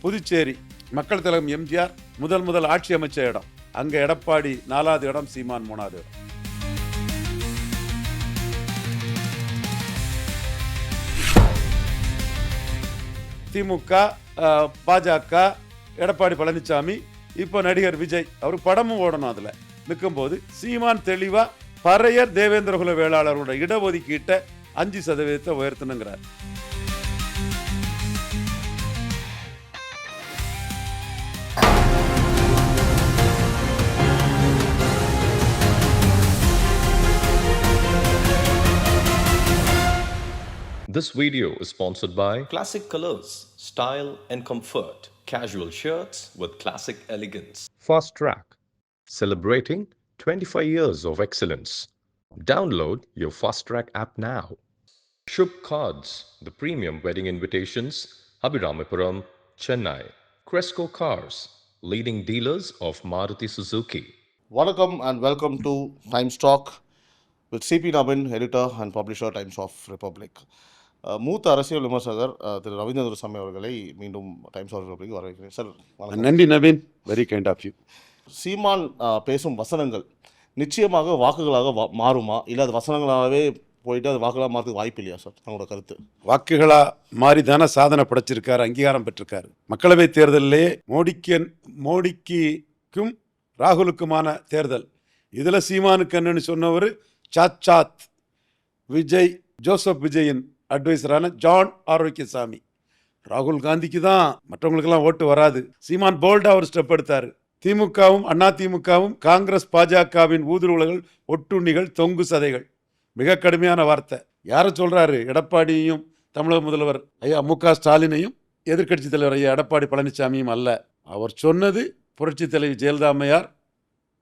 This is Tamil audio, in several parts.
புதுச்சேரி மக்கள் தலைவர் எம்ஜிஆர் முதல் ஆட்சி அமைச்ச இடம். அங்க எடப்பாடி 4வது இடம், சீமான் 3வது இடம். திமுக, பாஜக, எடப்பாடி பழனிசாமி, இப்போ நடிகர் விஜய், அவரு படமும் ஓடணும். அதுல நிற்கும்போது சீமான் தெளிவா பறையர் தேவேந்திரகுல வேளாளரோட இடஒதுக்கீட்டை 5% உயர்த்தணுங்கிறார். This video is sponsored by Classic Colors, Style and Comfort. Casual shirts with classic elegance. Fast Track, celebrating 25 years of excellence. Download your Fast Track app now. Shubh Cards, the premium wedding invitations, Abhiramapuram, Chennai. Cresco Cars, leading dealers of Maruti Suzuki. Welcome and welcome to Times Talk with CP Nabin, editor and publisher, Times of Republic. மூத்த அரசியல் விமர்சகர் திரு ரவீந்திர துரைசாமி அவர்களை மீண்டும் டைம்ஸ் ஆஃப் ரிபப்ளிக் வரவேற்கிறேன் சார். நன்றி Naveen, very kind of you. Seeman பேசும் வசனங்கள் நிச்சயமாக வாக்குகளாக மாறுமா, இல்லை அது வசனங்களாகவே போயிட்டு அது வாக்குகளாக மாறதுக்கு வாய்ப்பு இல்லையா சார்? அவங்களோட கருத்து. வாக்குகளா மாறி தானே சாதனை படைச்சிருக்காரு, அங்கீகாரம் பெற்றிருக்காரு. மக்களவை தேர்தலிலே மோடிக்கும் ராகுலுக்குமான தேர்தல், இதில் சீமானுக்கு என்னன்னு சொன்னவர் சாத் விஜய், ஜோசப் விஜயின் அட்வைசரான ஜான் ஆரோக்கியசாமி. ராகுல் காந்திக்கு தான், மற்றவங்களுக்கெல்லாம் ஓட்டு வராது. சீமான் போல்டா ஒரு ஸ்டெப் எடுத்தார். திமுகவும் அதிமுகவும் காங்கிரஸ் பாஜகவின் ஊதுருவல்கள், ஒட்டுண்ணிகள், தொங்கு சதைகள். மிக கடுமையான வார்த்தை. யாரை சொல்றாரு? எடப்பாடியையும் தமிழக முதல்வர் ஐயா மு.க. ஸ்டாலினையும் எதிர்க்கட்சி தலைவர் ஐயா எடப்பாடி பழனிசாமியும் அல்ல. அவர் சொன்னது புரட்சி தலைவி ஜெயலலிதா அம்மையார்,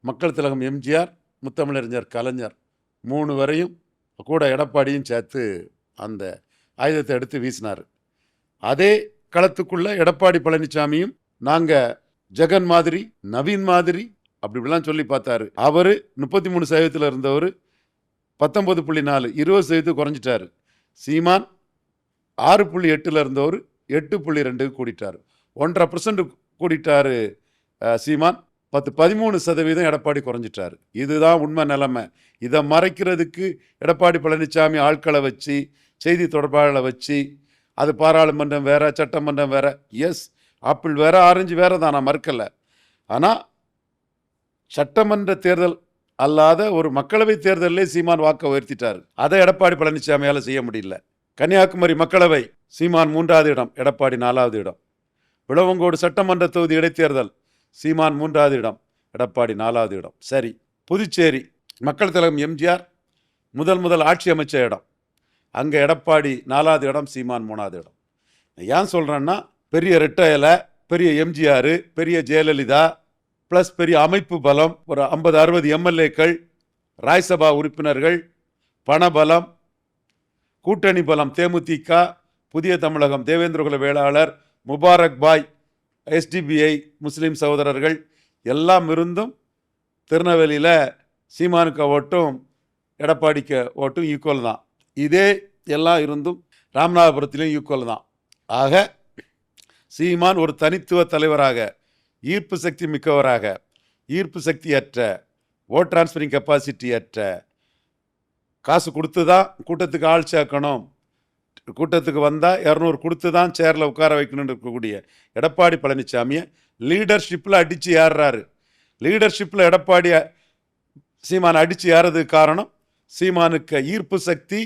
மக்கள் திலகம் எம்ஜிஆர், முத்தமிழறிஞர் கலைஞர் 3 வரையும் கூட எடப்பாடியும் சேர்த்து அந்த ஆயுதத்தை எடுத்து வீசினார். அதே களத்துக்குள்ள எடப்பாடி பழனிசாமியும் நாங்கள் ஜெகன் மாதிரி, நவீன் மாதிரி அப்படிலாம் சொல்லி பார்த்தாரு. அவர் 33% இருந்தவர் 19.4, 20% குறைஞ்சிட்டாரு. சீமான் 6.8 இருந்தவர் 8.2 கூடிட்டார். 1.5% கூடிட்டாரு சீமான். 13% எடப்பாடி குறைஞ்சிட்டாரு. இதுதான் உண்மை நிலைமை. இதை மறைக்கிறதுக்கு எடப்பாடி பழனிசாமி ஆட்களை வச்சு, செய்தி தொடர்பாளர்களை வச்சு, அது பாராளுமன்றம் வேற, சட்டமன்றம் வேற. எஸ், ஆப்பிள் வேற, ஆரஞ்சு வேற தான், நான் மறுக்கலை. ஆனால் சட்டமன்ற தேர்தல் அல்லாத ஒரு மக்களவை தேர்தலே சீமான் வாக்கை உயர்த்திட்டார். அதை எடப்பாடி பழனிசாமியால் செய்ய முடியல. கன்னியாகுமரி மக்களவை சீமான் 3வது இடம், எடப்பாடி 4வது இடம். விளவங்கோடு சட்டமன்ற தொகுதி இடைத்தேர்தல் சீமான் 3வது இடம், எடப்பாடி 4வது இடம். சரி, புதுச்சேரி மக்கள் தலைவர் எம்ஜிஆர் முதல் ஆட்சி அமைச்ச இடம். அங்கே எடப்பாடி 4வது இடம், சீமான் 3வது இடம். ஏன் சொல்கிறேன்னா, பெரிய ரெட்டையில, பெரிய எம்ஜிஆர், பெரிய ஜெயலலிதா, ப்ளஸ் பெரிய அமைப்பு பலம், ஒரு 50-60 எம்எல்ஏக்கள், ராஜ்சபா உறுப்பினர்கள், பணபலம், கூட்டணி பலம், தேமுதிக, புதிய தமிழகம், தேவேந்திரகுல வேளாளர், முபாரக் பாய், எஸ்டிபிஐ, முஸ்லீம் சகோதரர்கள் எல்லாம் இருந்தும் திருநெல்வேலியில் சீமானுக்கு ஓட்டும் எடப்பாடிக்கு ஓட்டும் ஈக்குவல் தான். இதே எல்லாம் இருந்தும் ராமநாதபுரத்திலும் ஈக்குவல் தான். ஆக சீமான் ஒரு தனித்துவ தலைவராக, ஈர்ப்பு சக்தி மிக்கவராக, ஈர்ப்பு சக்தியற்ற, ஓட் டிரான்ஸ்ஃபரிங் கெப்பாசிட்டி அற்ற, காசு கொடுத்து தான் கூட்டத்துக்கு ஆள் சேர்க்கணும், கூட்டத்துக்கு வந்தால் 200 கொடுத்து தான் சேரில் உட்கார வைக்கணும்னு இருக்கக்கூடிய எடப்பாடி பழனிசாமியை லீடர்ஷிப்பில் அடித்து ஏறுறாரு. லீடர்ஷிப்பில் எடப்பாடி சீமானை அடித்து ஏறதுக்கு காரணம் சீமானுக்கு ஈர்ப்பு சக்தி,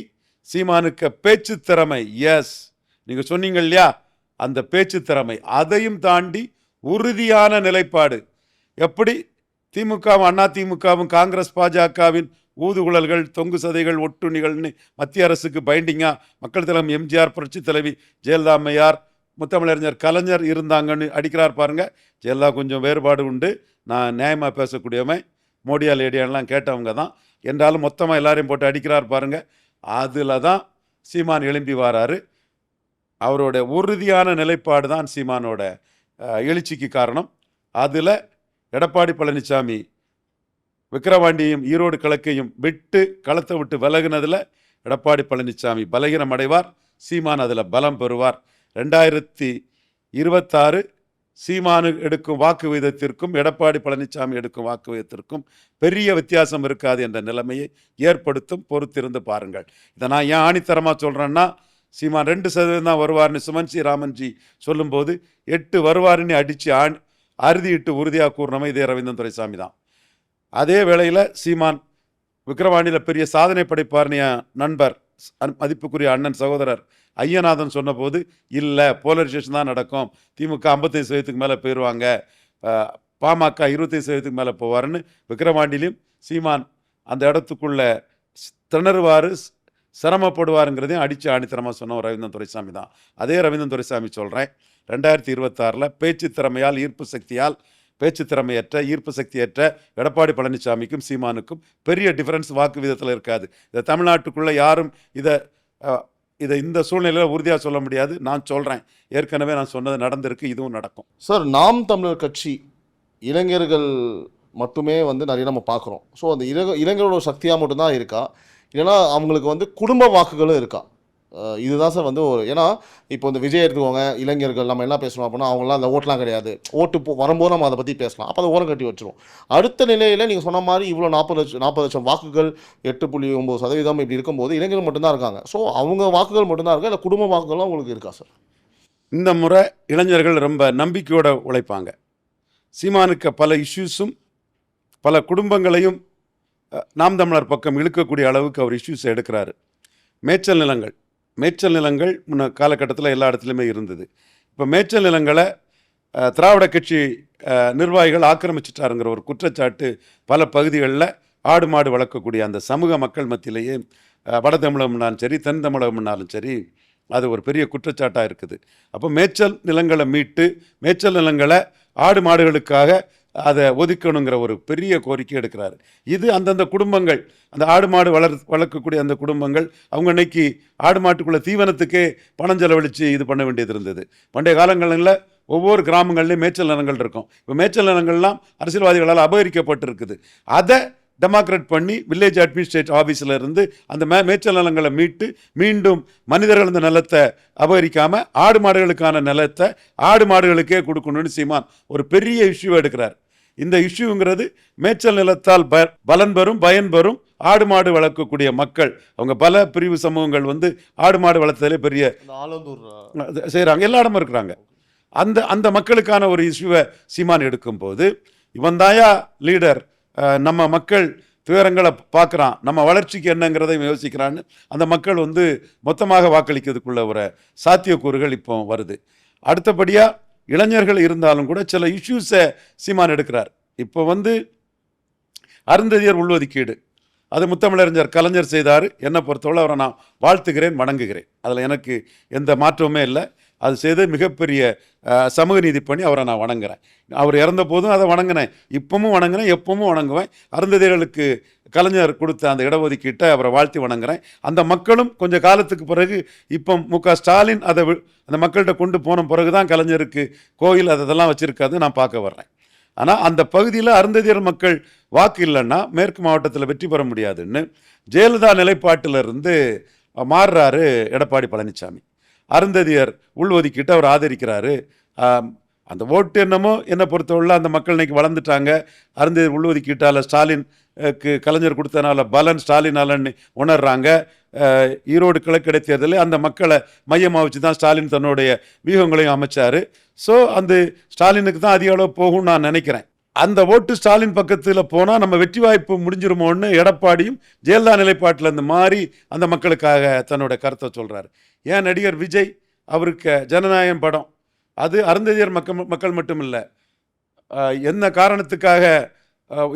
சீமானுக்கு பேச்சு திறமை. எஸ், நீங்கள் சொன்னீங்க இல்லையா, அந்த பேச்சு திறமை. அதையும் தாண்டி உறுதியான நிலைப்பாடு. எப்படி திமுகவும் அதிமுகவும் காங்கிரஸ் பாஜகவின் ஊதுகுழல்கள், தொங்கு சதைகள், ஒட்டுண்ணிகள்னு மத்திய அரசுக்கு பைண்டிங்காக மக்கள் தலைவர் எம்ஜிஆர், புரட்சி தலைவி ஜெயலலிதா அம்மையார், முத்தமிழறிஞர் கலைஞர் இருந்தாங்கன்னு அடிக்கிறார் பாருங்க. ஜெயலலிதா கொஞ்சம் வேறுபாடு உண்டு, நான் நியாயமாக பேசக்கூடியவன், மோடியா லேடியான்லாம் கேட்டவங்க தான். என்றாலும் மொத்தமாக எல்லாரையும் போட்டு அடிக்கிறார் பாருங்க. அதில் தான் சீமான் எழும்பி வராரு. அவரோட உறுதியான நிலைப்பாடு தான் சீமானோட எழுச்சிக்கு காரணம். அதில் எடப்பாடி பழனிசாமி விக்கிரவாண்டியையும் ஈரோடு கிழக்கையும் விட்டு களத்தை விட்டு விலகினதில் எடப்பாடி பழனிசாமி பலகீனம் அடைவார், சீமான் அதில் பலம் பெறுவார். 2026 சீமானு எடுக்கும் வாக்கு விகிதத்திற்கும் எடப்பாடி பழனிசாமி எடுக்கும் வாக்கு விகிதத்திற்கும் பெரிய வித்தியாசம் இருக்காது என்ற நிலைமையை ஏற்படுத்தும். பொறுத்திருந்து பாருங்கள். இதை நான் ஏன் ஆணித்தரமாக சொல்கிறேன்னா, சீமான் 2% தான் வருவார்னு சுமன்சி ராமன்ஜி சொல்லும்போது 8 வருவாருன்னு அடித்து அறுதிட்டு உறுதியாக கூறினவன் இதே ரவீந்திரன் துரைசாமி தான். அதே வேளையில் சீமான் விக்கிரவாண்டியில் பெரிய சாதனை படைப்பார்னு என் நண்பர் மதிப்புக்குரிய அண்ணன் சகோதரர் ஐயநாதன் சொன்னபோது, இல்லை போலரைசேஷன் தான் நடக்கும், திமுக 55% மேலே போயிடுவாங்க, பாமக 25% மேலே போவார்னு விக்கிரவாண்டிலையும் சீமான் அந்த இடத்துக்குள்ள திணறுவார், சிரமப்படுவாருங்கிறதையும் அடித்து ஆணித்தரமாக சொன்ன ரவீந்திரன் துரைசாமி தான். அதே ரவீந்திரன் துரைசாமி சொல்கிறேன், 2026 பேச்சு திறமையால் ஈர்ப்பு சக்தியால் பேச்சு திறமையற்ற ஈர்ப்பு சக்தியற்ற எடப்பாடி பழனிசாமிக்கும் சீமானுக்கும் பெரிய டிஃபரன்ஸ் வாக்கு விதத்தில் இருக்காது. இதை தமிழ்நாட்டுக்குள்ளே யாரும் இதை இந்த சூழ்நிலையில் உறுதியாக சொல்ல முடியாது. நான் சொல்கிறேன், ஏற்கனவே நான் சொன்னது நடந்திருக்கு, இதுவும் நடக்கும். சார், நாம் தமிழர் கட்சி இளைஞர்கள் மட்டுமே வந்து நிறைய நம்ம பார்க்குறோம். ஸோ அந்த இளைஞரோட சக்தியாக மட்டும்தான் இருக்கா, இல்லைன்னா அவங்களுக்கு வந்து குடும்ப வாக்குகளும் இருக்கா? இதுதான் சார் வந்து ஒரு, ஏன்னா இப்போ இந்த விஜய் எடுத்துக்கோங்க, இளைஞர்கள் நம்ம என்ன பேசணும் அப்படின்னா, அவங்களாம் அந்த ஓட்டெலாம் கிடையாது, ஓட்டு வரும்போது நம்ம அதை பற்றி பேசலாம், அப்போ அதை ஓரம் கட்டி வச்சிரும். அடுத்த நிலையில் நீங்கள் சொன்ன மாதிரி இவ்வளோ 40 லட்சம் வாக்குகள் 8.9% இப்படி இருக்கும்போது இளைஞர்கள் மட்டும்தான் இருக்காங்க. ஸோ அவங்க வாக்குகள் மட்டும்தான் இருக்கா, இல்லை குடும்ப வாக்குகளும் உங்களுக்கு இருக்கா சார்? இந்த முறை இளைஞர்கள் ரொம்ப நம்பிக்கையோடு உழைப்பாங்க. சீமானுக்கு பல இஷ்யூஸும் பல குடும்பங்களையும் நாம் தமிழர் பக்கம் இழுக்கக்கூடிய அளவுக்கு அவர் இஷ்யூஸை எடுக்கிறாரு. மேய்ச்சல் நிலங்கள் முன்ன காலகட்டத்தில் எல்லா இடத்துலையுமே இருந்தது. இப்போ மேய்ச்சல் நிலங்களை திராவிட கட்சி நிர்வாகிகள் ஆக்கிரமிச்சிட்டாருங்கிற ஒரு குற்றச்சாட்டு பல பகுதிகளில் ஆடு மாடு வளர்க்கக்கூடிய அந்த சமூக மக்கள் மத்தியிலேயே வட தமிழகம்னாலும் சரி தென் தமிழகம்னாலும் சரி அது ஒரு பெரிய குற்றச்சாட்டாக இருக்குது. அப்போ மேய்ச்சல் நிலங்களை மீட்டு மேய்ச்சல் நிலங்களை ஆடு மாடுகளுக்காக அதை ஒதுக்கணுங்கிற ஒரு பெரிய கோரிக்கை எடுக்கிறாரு. இது அந்தந்த குடும்பங்கள், அந்த ஆடு மாடு வளர்க்கக்கூடிய அந்த குடும்பங்கள், அவங்க இன்னைக்கு ஆடு மாட்டுக்குள்ள தீவனத்துக்கே பணம் செலவழித்து இது பண்ண வேண்டியது இருந்தது. பண்டைய காலங்களில் ஒவ்வொரு கிராமங்கள்லேயும் மேய்ச்சல் நிலங்கள் இருக்கும். இப்போ மேய்ச்சல் நிலங்கள்லாம் அரசியல்வாதிகளால் அபகரிக்கப்பட்டிருக்குது. அதை டெமோக்ரேட் பண்ணி வில்லேஜ் அட்மினிஸ்ட்ரேட்டிவ் ஆஃபீஸில் இருந்து அந்த மேய்ச்சல் நிலங்களை மீட்டு மீண்டும் மனிதர்கள் அந்த நிலத்தை அபகரிக்காமல் ஆடு மாடுகளுக்கான நிலத்தை ஆடு மாடுகளுக்கே கொடுக்கணும்னு சீமான் ஒரு பெரிய இஷ்யூ எடுக்கிறார். இந்த இஷ்யூங்கிறது மேய்ச்சல் நிலத்தால் பலன் பெறும் பயன் பெறும் ஆடு மாடு வளர்க்கக்கூடிய மக்கள், அவங்க பல பிரிவு சமூகங்கள் வந்து ஆடு மாடு வளர்த்ததிலே பெரிய செய்கிறாங்க, எல்லா இடமும் இருக்கிறாங்க. அந்த மக்களுக்கான ஒரு இஷ்யூவை சீமான் எடுக்கும்போது, இவன் தாயா லீடர், நம்ம மக்கள் துயரங்களை பார்க்குறான், நம்ம வளர்ச்சிக்கு என்னங்கிறதையும் யோசிக்கிறான்னு அந்த மக்கள் வந்து மொத்தமாக வாக்களிக்கிறதுக்குள்ள ஒரு சாத்தியக்கூறுகள் இப்போ வருது. அடுத்தபடியாக இளைஞர்கள் இருந்தாலும் கூட சில இஷ்யூஸை சீமான் எடுக்கிறார். இப்போ வந்து அருந்ததியர் உள்ஒதுக்கீடு, அது முத்தமிழறிஞர் கலைஞர் செய்தார். என்னை பொறுத்தவரை அவரை நான் வாழ்த்துகிறேன், வணங்குகிறேன். அதில் எனக்கு எந்த மாற்றமுமே இல்லை. அது செய்து மிகப்பெரிய சமூக நீதி பண்ணி அவரை நான் வணங்குறேன். அவர் இறந்த போதும் அதை வணங்கினேன், இப்பவும் வணங்கினேன், எப்பவும் வணங்குவேன். அருந்ததியர்களுக்கு கலைஞர் கொடுத்த அந்த இடஒதுக்கீட்டை அவரை வாழ்த்தி வணங்குறேன். அந்த மக்களும் கொஞ்சம் காலத்துக்கு பிறகு இப்போ மு.க. ஸ்டாலின் அதை அந்த மக்கள்கிட்ட கொண்டு போன பிறகு தான் கலைஞருக்கு கோயில் அதெல்லாம் வச்சுருக்காது நான் பார்க்க வர்றேன். ஆனால் அந்த பகுதியில் அருந்ததியர் மக்கள் வாக்கு இல்லைன்னா மேற்கு மாவட்டத்தில் வெற்றி பெற முடியாதுன்னு ஜெயலலிதா நிலைப்பாட்டிலிருந்து மாறுறாரு எடப்பாடி பழனிசாமி. அருந்ததியர் உள்ஒதுக்கீட்டை அவர் ஆதரிக்கிறாரு. அந்த ஓட்டு என்னை பொறுத்தவரை அந்த மக்கள் இன்னைக்கு வளர்ந்துட்டாங்க. அருந்ததியர் உள்ஒதுக்கீட்டால் ஸ்டாலினுக்கு கலைஞர் கொடுத்தனால பலன் ஸ்டாலினாலன்னு உணர்றாங்க. ஈரோடு கிழக்கு இடைத்தேர்தலில் அந்த மக்களை மையமாக வச்சு தான் ஸ்டாலின் தன்னுடைய வியூகங்களையும் அமைச்சார். ஸோ அந்த ஸ்டாலினுக்கு தான் அதிக அளவு போகும்னு நான் நினைக்கிறேன். அந்த ஓட்டு ஸ்டாலின் பக்கத்தில் போனால் நம்ம வெற்றி வாய்ப்பு முடிஞ்சிருமோன்னு எடப்பாடியும் ஜெயலலிதா நிலைப்பாட்டிலேருந்து மாறி அந்த மக்களுக்காக தன்னோட கருத்தை சொல்கிறாரு. ஏன் நடிகர் விஜய் அவருக்கு ஜனநாயகம் படம், அது அருந்ததியர் மக்கள் மட்டும் இல்லை, என்ன காரணத்துக்காக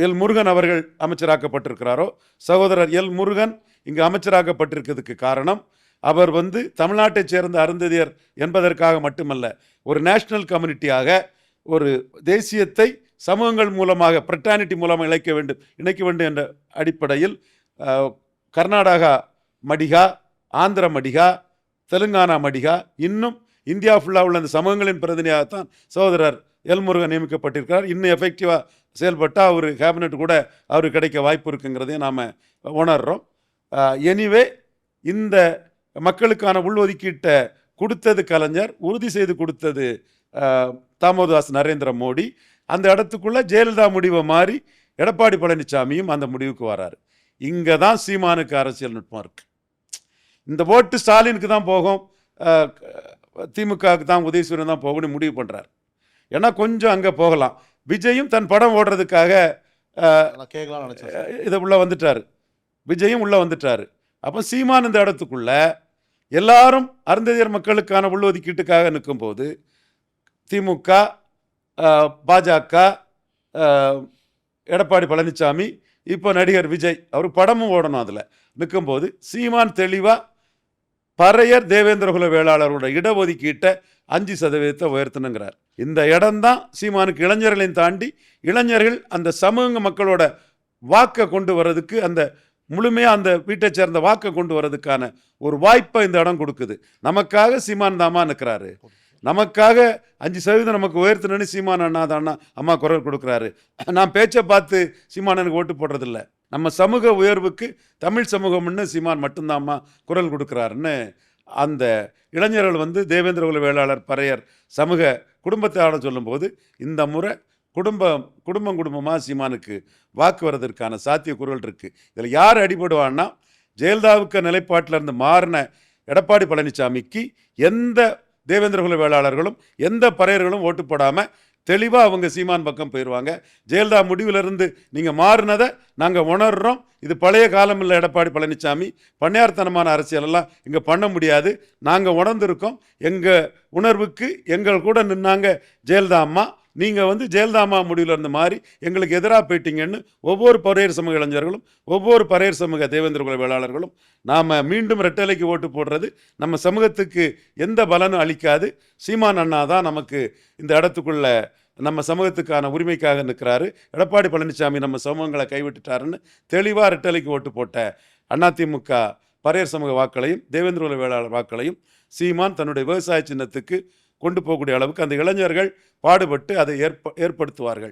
எல் முருகன் அவர்கள் அமைச்சராக்கப்பட்டிருக்கிறாரோ, சகோதரர் எல் முருகன் இங்கு அமைச்சராக்கப்பட்டிருக்கிறதுக்கு காரணம் அவர் வந்து தமிழ்நாட்டை சேர்ந்த அருந்ததியர் என்பதற்காக மட்டுமல்ல, ஒரு நேஷனல் கம்யூனிட்டியாக ஒரு தேசியத்தை சமூகங்கள் மூலமாக ஃப்ரெட்டர்னிட்டி மூலமாக இணைக்க வேண்டும் என்ற அடிப்படையில் கர்நாடகா மடிகா, ஆந்திர மடிகா, தெலுங்கானா மடிகா, இன்னும் இந்தியா ஃபுல்லாக உள்ள அந்த சமூகங்களின் பிரதிநிதியாகத்தான் சகோதரர் எல் முருகன் நியமிக்கப்பட்டிருக்கிறார். இன்னும் எஃபெக்டிவாக செயல்பட்டால் அவர் கேபினெட் கூட அவருக்கு கிடைக்க வாய்ப்பு இருக்குங்கிறதையும் நாம் உணர்கிறோம். எனிவே இந்த மக்களுக்கான உள்ஒதுக்கீட்டை கொடுத்தது கலைஞர், உறுதி செய்து கொடுத்தது தாமோதாஸ் நரேந்திர மோடி. அந்த இடத்துக்குள்ள ஜெயலலிதா முடிவை மாறி எடப்பாடி பழனிசாமியும் அந்த முடிவுக்கு வராரு. இங்கே தான் சீமானுக்கு அரசியல் நுட்பம் இருக்கு. இந்த ஓட்டு ஸ்டாலினுக்கு தான் போகும், திமுகவுக்கு தான், உதயசூரியன் தான் போகணும்னு முடிவு பண்ணுறாரு. ஏன்னா கொஞ்சம் அங்கே போகலாம். விஜயும் தன் படம் ஓடுறதுக்காக நான் கேட்கலாம்னு நினச்சேன். இதை உள்ளே வந்துட்டார். விஜயும் உள்ளே வந்துட்டார். அப்போ சீமான் இந்த இடத்துக்குள்ள எல்லாரும் அருந்ததியர் மக்களுக்கான உள்ஒதுக்கீட்டுக்காக நிற்கும்போது திமுக, பாஜக, எடப்பாடி பழனிசாமி, இப்போ நடிகர் விஜய், அவர் படமும் ஓடணும், அதில் நிற்கும்போது சீமான் தெளிவாக பறையர் தேவேந்திரகுல வேளாளர்களோட இடஒதுக்கீட்டை 5% உயர்த்தணுங்கிறார். இந்த இடம்தான் சீமானுக்கு இளைஞர்களையும் தாண்டி இளைஞர்கள் அந்த சமூக மக்களோட வாக்கை கொண்டு வர்றதுக்கு, அந்த முழுமையாக அந்த வீட்டை சேர்ந்த வாக்கை கொண்டு வர்றதுக்கான ஒரு வாய்ப்பை இந்த இடம் கொடுக்குது. நமக்காக சீமான் தாமா நிற்கிறாரு. நமக்காக 5% நமக்கு உயர்த்தணும்னு சீமான் அம்மா குரல் கொடுக்குறாரு. நான் பேச்சை பார்த்து சீமான் எனக்கு ஓட்டு போடுறதில்ல. நம்ம சமூக உயர்வுக்கு தமிழ் சமூகம்னு சீமான் மட்டும்தாம்மா குரல் கொடுக்குறாருன்னு அந்த இளைஞர்கள் தேவேந்திரகுல வேளாளர் பறையர் சமூக குடும்பத்தை ஆட சொல்லும்போது இந்த முறை குடும்பமாக சீமானுக்கு வாக்கு வர்றதற்கான சாத்தியக்கூறுகள் இருக்குது. இதில் யார் அடிபடுவான்னா, ஜெயலலிதாவுக்கு நிலைப்பாட்டில் இருந்து மாறின எடப்பாடி பழனிசாமிக்கு எந்த தேவேந்திரகுல வேளாளர்களும் எந்த பறையர்களும் ஓட்டு போடாமல் தெளிவாக அவங்க சீமான் பக்கம் போயிடுவாங்க. ஜெயலலிதா முடிவிலிருந்து நீங்கள் மாறினதை நாங்கள் உணர்கிறோம், இது பழைய காலம் இல்லை எடப்பாடி பழனிசாமி, பண்ணையார்த்தனமான அரசியலெல்லாம் இங்கே பண்ண முடியாது, நாங்கள் உணர்ந்திருக்கோம், எங்கள் உணர்வுக்கு எங்கள் கூட நின்னாங்க ஜெயலலிதா அம்மா, நீங்கள் ஜெயலலிதா அம்மா முடிவிலிருந்து மாறி எங்களுக்கு எதிராக போயிட்டீங்கன்னு ஒவ்வொரு பறையர் சமூக இளைஞர்களும் ஒவ்வொரு பறையர் சமூக தேவேந்திரகுல வேளாளர்களும் நாம் மீண்டும் ரெட்டலைக்கு ஓட்டு போடுறது நம்ம சமூகத்துக்கு எந்த பலனும் அளிக்காது. சீமான் அண்ணா தான் நமக்கு இந்த இடத்துக்குள்ள நம்ம சமூகத்துக்கான உரிமைக்காக நிற்கிறாரு. எடப்பாடி பழனிசாமி நம்ம சமூகங்களை கைவிட்டுட்டாருன்னு தெளிவாக ரெட்டலைக்கு ஓட்டு போட்ட அதிமுக பறையர் சமூக வாக்களையும் தேவேந்திரகுல வேளாளர் வாக்களையும் சீமான் தன்னுடைய விவசாய சின்னத்துக்கு கொண்டு போகக்கூடிய அளவுக்கு அந்த இளைஞர்கள் பாடுபட்டு அதை ஏற்படுத்துவார்கள்.